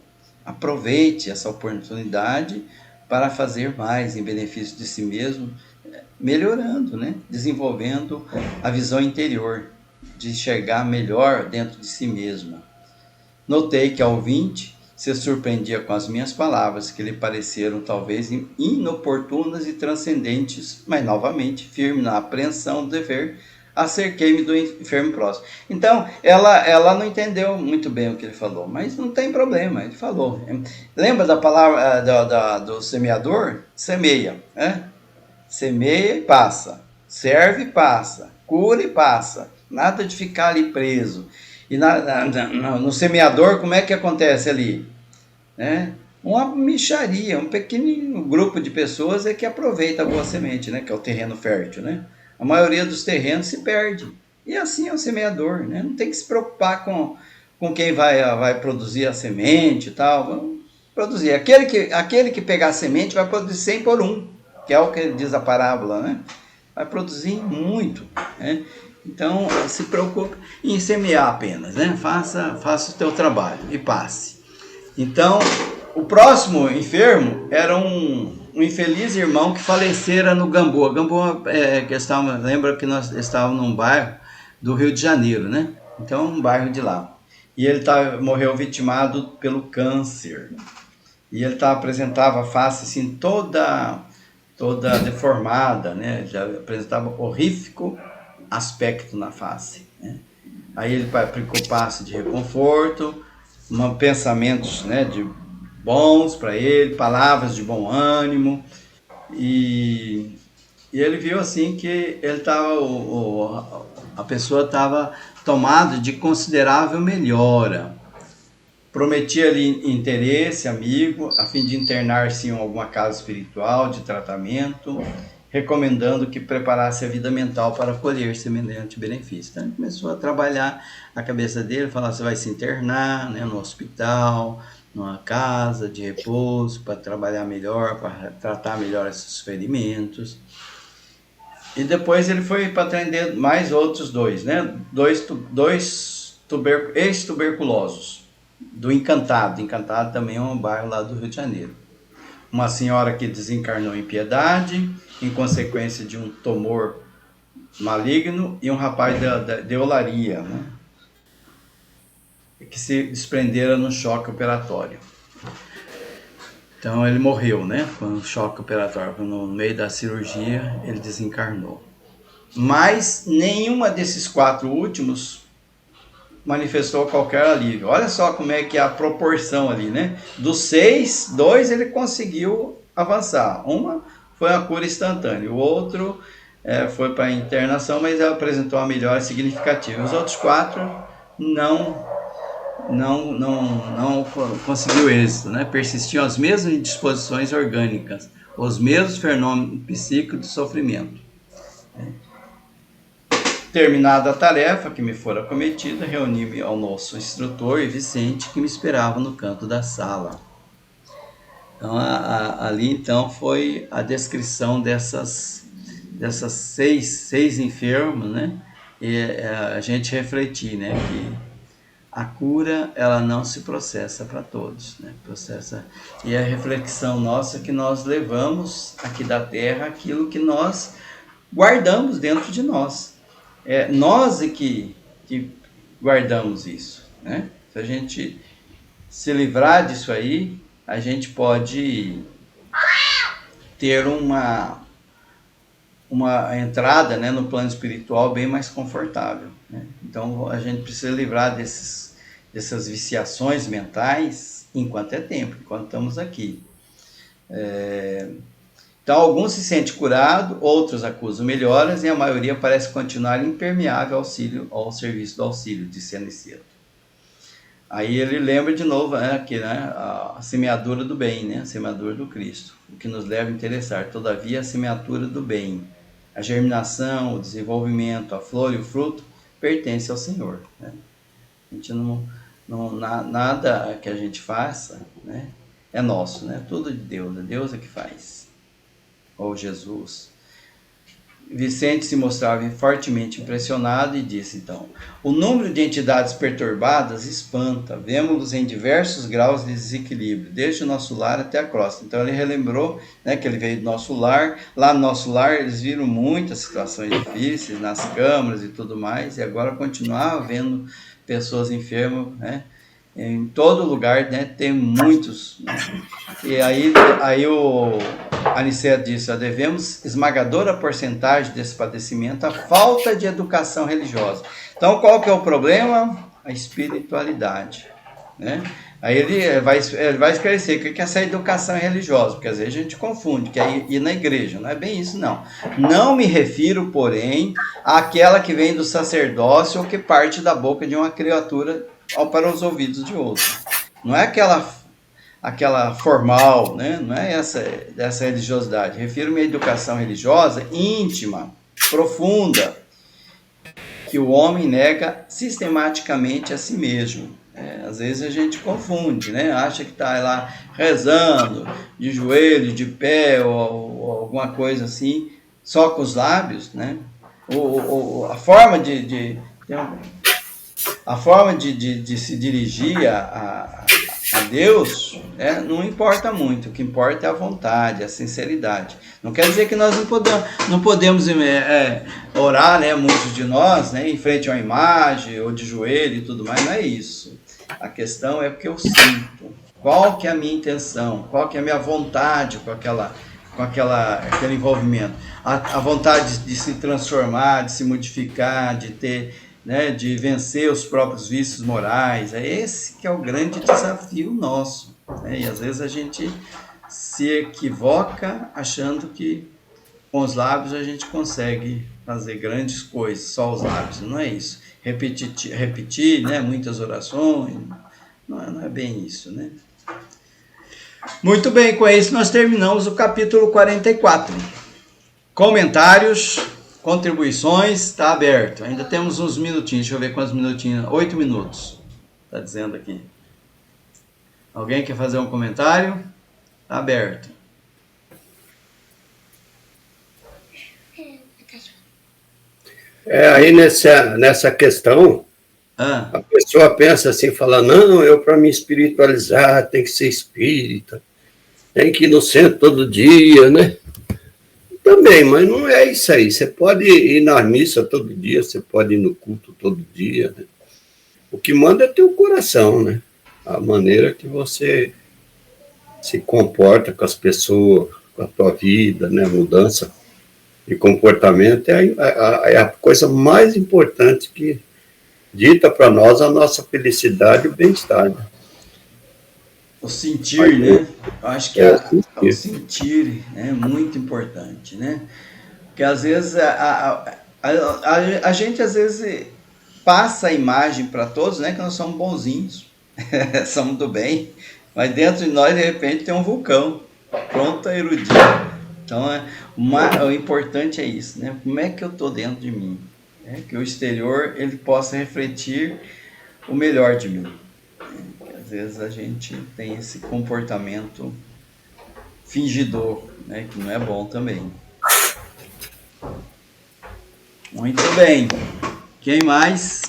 A: Aproveite essa oportunidade para fazer mais em benefício de si mesmo, melhorando, né? Desenvolvendo a visão interior, de enxergar melhor dentro de si mesma. Notei que a ouvinte se surpreendia com as minhas palavras, que lhe pareceram talvez inoportunas e transcendentes, mas novamente, firme na apreensão do dever, acerquei-me do enfermo próximo. Então, ela não entendeu muito bem o que ele falou, mas não tem problema, ele falou. Lembra da palavra do semeador? Semeia, né? Semeia e passa, serve e passa, cura e passa, nada de ficar ali preso. E no semeador, como é que acontece ali? Né? Uma mixaria, um pequeno grupo de pessoas é que aproveita a boa semente, né? Que é o terreno fértil, né? A maioria dos terrenos se perde. E assim é o semeador, né? Não tem que se preocupar com quem vai produzir a semente e tal. Vamos produzir. Aquele que pegar a semente vai produzir 100 por 1, que é o que diz a parábola, né? Vai produzir muito, né? Então, se preocupe em semear apenas, né? Faça o teu trabalho e passe. Então, o próximo enfermo era um infeliz irmão que falecera no Gamboa. Gamboa, lembra que nós estávamos num bairro do Rio de Janeiro, né? Então, um bairro de lá. E ele morreu vitimado pelo câncer. E ele apresentava a face assim, toda deformada, né? Já apresentava horrífico aspecto na face, né? Aí ele aplicou passe de reconforto, pensamentos, né, de bons para ele, palavras de bom ânimo, e ele viu assim que ele a pessoa estava tomada de considerável melhora. Prometia-lhe interesse, amigo, a fim de internar-se em alguma casa espiritual de tratamento, recomendando que preparasse a vida mental para colher semelhante benefício. Então ele começou a trabalhar a cabeça dele, falar: você vai se internar, né, no hospital, numa casa de repouso, para trabalhar melhor, para tratar melhor esses ferimentos. E depois ele foi para atender mais outros dois, né? Dois ex-tuberculosos, do Encantado. Encantado também é um bairro lá do Rio de Janeiro. Uma senhora que desencarnou em Piedade, em consequência de um tumor maligno, e um rapaz de olaria, né? Que se desprenderam no choque operatório. Então ele morreu, né? Com um choque operatório. No meio da cirurgia ele desencarnou. Mas nenhuma desses 4 últimos manifestou qualquer alívio. Olha só como é que é a proporção ali, né? Dos 6, 2 ele conseguiu avançar. Uma foi a cura instantânea, o outro foi para a internação, mas apresentou uma melhora significativa. Os outros 4 não conseguiu êxito, né? Persistiam as mesmas indisposições orgânicas, os mesmos fenômenos psíquicos de sofrimento. Terminada a tarefa que me fora cometida, reuni-me ao nosso instrutor e Vicente, que me esperava no canto da sala. Então, ali então foi a descrição dessas 6 enfermos, né? E a gente refletir, né, que a cura, ela não se processa para todos, né? E a reflexão nossa que nós levamos aqui da Terra aquilo que nós guardamos dentro de nós. Nós é que guardamos isso, né? Se a gente se livrar disso aí, a gente pode ter uma entrada, né, no plano espiritual bem mais confortável, né? Então a gente precisa livrar dessas viciações mentais enquanto é tempo, enquanto estamos aqui. Então alguns se sentem curados, outros acusam melhoras e a maioria parece continuar impermeável ao serviço do auxílio, disse Aniceto. Aí ele lembra de novo, né, que, né, a semeadura do bem, né, a semeadura do Cristo, o que nos leva a interessar. Todavia, a semeadura do bem, a germinação, o desenvolvimento, a flor e o fruto pertence ao Senhor, né? A gente nada que a gente faça, né, é nosso, né? Tudo de Deus, é Deus que faz. Ou Jesus. Vicente se mostrava fortemente impressionado e disse então: o número de entidades perturbadas espanta, vemos-los em diversos graus de desequilíbrio, desde o nosso lar até a crosta. Então ele relembrou, né, que ele veio do nosso lar, lá no nosso lar eles viram muitas situações difíceis, nas câmaras e tudo mais, e agora continuava vendo pessoas enfermas, né, em todo lugar, né, tem muitos, né? E aí o Aniceto disse: devemos esmagadora porcentagem desse padecimento à falta de educação religiosa. Então qual que é o problema? A espiritualidade, né? Aí ele vai esclarecer o que é essa educação religiosa, porque às vezes a gente confunde, que é ir na igreja. Não é bem isso, não. Não me refiro, porém, àquela que vem do sacerdócio ou que parte da boca de uma criatura para os ouvidos de outro. Não é aquela formal, né? Não é dessa religiosidade. Refiro-me à educação religiosa íntima, profunda, que o homem nega sistematicamente a si mesmo. Às vezes a gente confunde, né? Acha que está lá rezando, de joelho, de pé, ou alguma coisa assim, só com os lábios, né? A forma de se dirigir a Deus, não importa muito. O que importa é a vontade, a sinceridade. Não quer dizer que nós não podemos orar, né, muitos de nós, né, em frente a uma imagem ou de joelho e tudo mais. Não é isso. A questão é o que eu sinto. Qual que é a minha intenção? Qual que é a minha vontade com aquele envolvimento? A vontade de se transformar, de se modificar, de ter, né, de vencer os próprios vícios morais. É esse que é o grande desafio nosso, né? E às vezes a gente se equivoca achando que com os lábios a gente consegue fazer grandes coisas, só os lábios. Não é isso. Repetir, né, muitas orações, não é bem isso, né? Muito bem, com isso nós terminamos o capítulo 44. Comentários, contribuições, está aberto. Ainda temos uns minutinhos, deixa eu ver quantos minutinhos. 8 minutos, está dizendo aqui. Alguém quer fazer um comentário? Está aberto.
C: Aí nessa questão, a pessoa pensa assim, fala, não, eu para me espiritualizar tem que ser espírita, tem que ir no centro todo dia, né? Também, mas não é isso aí. Você pode ir na missa todo dia, você pode ir no culto todo dia, né? O que manda é teu coração, né? A maneira que você se comporta com as pessoas, com a tua vida, né? A mudança de comportamento é a coisa mais importante que dita para nós a nossa felicidade e o bem-estar. Né?
A: O sentir, né? Eu acho que o sentir é muito importante, né? Porque às vezes a gente às vezes passa a imagem para todos, né? Que nós somos bonzinhos, somos do bem, mas dentro de nós de repente tem um vulcão pronto a erudir. Então o importante é isso, né? Como é que eu estou dentro de mim? Que o exterior ele possa refletir o melhor de mim. Às vezes a gente tem esse comportamento fingidor, né, que não é bom também. Muito bem. Quem mais?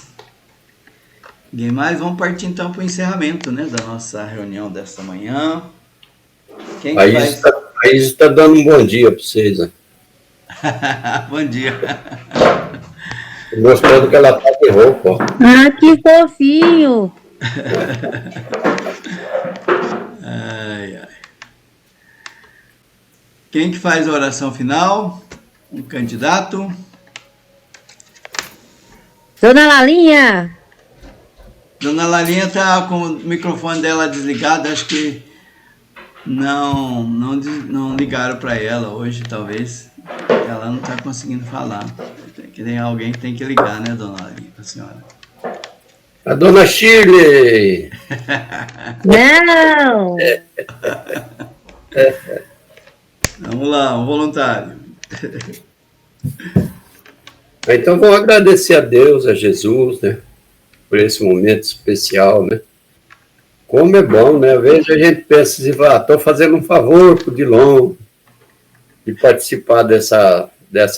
A: Ninguém mais? Vamos partir então para o encerramento, né, da nossa reunião desta manhã. Quem
C: aí está dando um bom dia para vocês. Né?
A: Bom dia.
C: Mostrando que ela está de roupa.
B: Ah, que fofinho!
A: Ai, ai. Quem que faz a oração final? Um candidato?
B: Dona Lalinha!
A: Dona Lalinha está com o microfone dela desligado, acho que não ligaram para ela hoje, talvez. Ela não está conseguindo falar. Tem alguém que tem que ligar, né, Dona Lalinha, para a senhora?
C: A Dona Shirley!
B: Não!
A: Vamos lá, um voluntário.
C: Então, vou agradecer a Deus, a Jesus, né? Por esse momento especial, né? Como é bom, né? Às vezes a gente pensa assim, estou fazendo um favor pro Dilon de participar dessa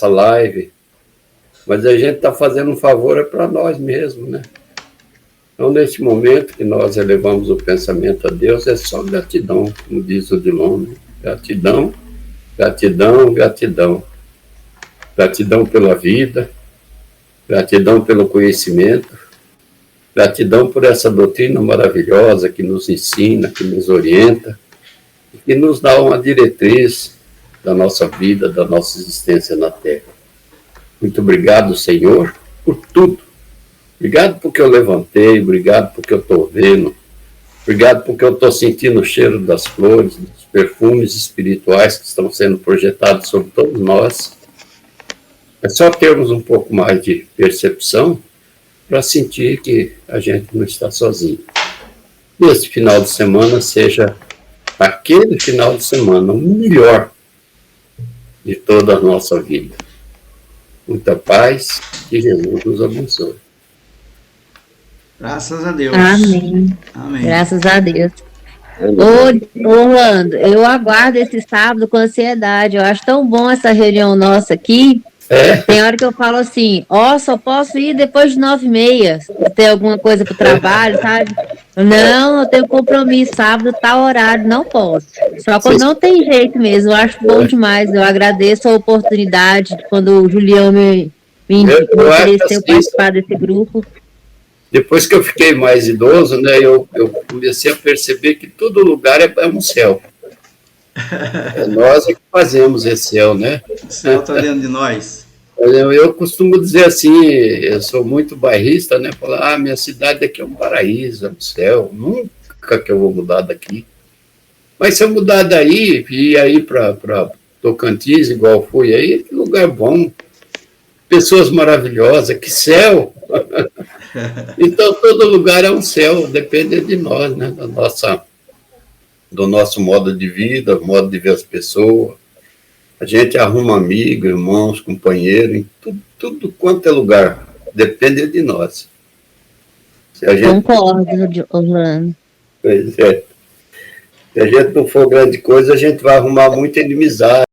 C: live, mas a gente está fazendo um favor para nós mesmos, né? Então, nesse momento que nós elevamos o pensamento a Deus, é só gratidão, como diz o Dilon, né? Gratidão, gratidão, gratidão. Gratidão pela vida, gratidão pelo conhecimento, gratidão por essa doutrina maravilhosa que nos ensina, que nos orienta, que nos dá uma diretriz da nossa vida, da nossa existência na Terra. Muito obrigado, Senhor, por tudo. Obrigado porque eu levantei, obrigado porque eu estou vendo, obrigado porque eu estou sentindo o cheiro das flores, dos perfumes espirituais que estão sendo projetados sobre todos nós. É só termos um pouco mais de percepção para sentir que a gente não está sozinho. E esse final de semana seja aquele final de semana o melhor de toda a nossa vida. Muita paz, que Jesus nos abençoe.
A: Graças a Deus.
B: Amém.
A: Amém.
B: Graças a Deus. Ô, Orlando, eu aguardo esse sábado com ansiedade. Eu acho tão bom essa reunião nossa aqui. Tem hora que eu falo assim, só posso ir depois de 9h30, se tem alguma coisa pro trabalho, sabe? Não, eu tenho compromisso, sábado, tal horário, não posso. Só quando não tem jeito mesmo, eu acho bom demais, eu agradeço a oportunidade, quando o Julião me ofereceu participar desse grupo.
C: Depois que eu fiquei mais idoso, né, eu comecei a perceber que todo lugar é um céu. É nós que fazemos esse céu, né?
A: O céu está dentro de nós.
C: Eu costumo dizer assim, eu sou muito bairrista, né? Falar, minha cidade aqui é um paraíso, é um céu, nunca que eu vou mudar daqui. Mas se eu mudar daí e ir aí para Tocantins, igual fui aí, que lugar bom, pessoas maravilhosas, que céu! Então todo lugar é um céu, depende de nós, né? Do nosso modo de vida, modo de ver as pessoas. A gente arruma amigo, irmãos, companheiros, em tudo quanto é lugar. Depende de nós. Se a gente...
B: Concordo, Orlando.
C: Pois é. Se a gente não for grande coisa, a gente vai arrumar muita inimizade.